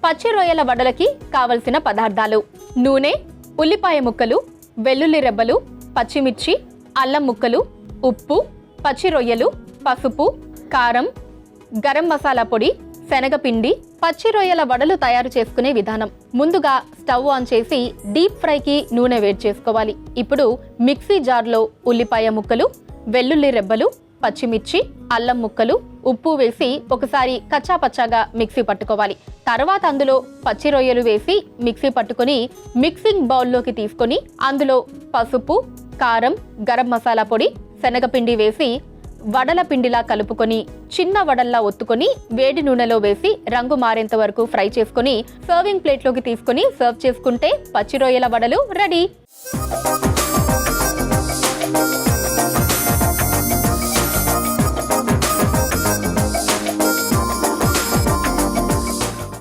పచ్చి రొయ్యల వడలకి కావలసిన పదార్థాలు: నూనె, ఉల్లిపాయ ముక్కలు, వెల్లుల్లి రెబ్బలు, పచ్చిమిర్చి, అల్లం ముక్కలు, ఉప్పు, పచ్చి రొయ్యలు, పసుపు, కారం, గరం మసాలా పొడి, శనగపిండి. పచ్చి రొయ్యల వడలు తయారు చేసుకునే విధానం: ముందుగా స్టవ్ ఆన్ చేసి డీప్ ఫ్రైకి నూనె వేడి చేసుకోవాలి. ఇప్పుడు మిక్సీ జార్లో ఉల్లిపాయ ముక్కలు, వెల్లుల్లి రెబ్బలు, పచ్చిమిర్చి, అల్లం ముక్కలు, ఉప్పు వేసి ఒకసారి కచ్చాపచ్చాగా మిక్సీ పట్టుకోవాలి. తర్వాత అందులో పచ్చి రొయ్యలు వేసి మిక్సీ పట్టుకొని మిక్సింగ్ బౌల్లోకి తీసుకొని అందులో పసుపు, కారం, గరం మసాలా పొడి, శనగపిండి వేసి వడల పిండిలా కలుపుకొని చిన్న వడల్లా ఒత్తుకొని వేడి నూనెలో వేసి రంగు మారేంత వరకు ఫ్రై చేసుకొని సర్వింగ్ ప్లేట్లోకి తీసుకొని సర్వ్ చేసుకుంటే పచ్చి రొయ్యల వడలు రెడీ.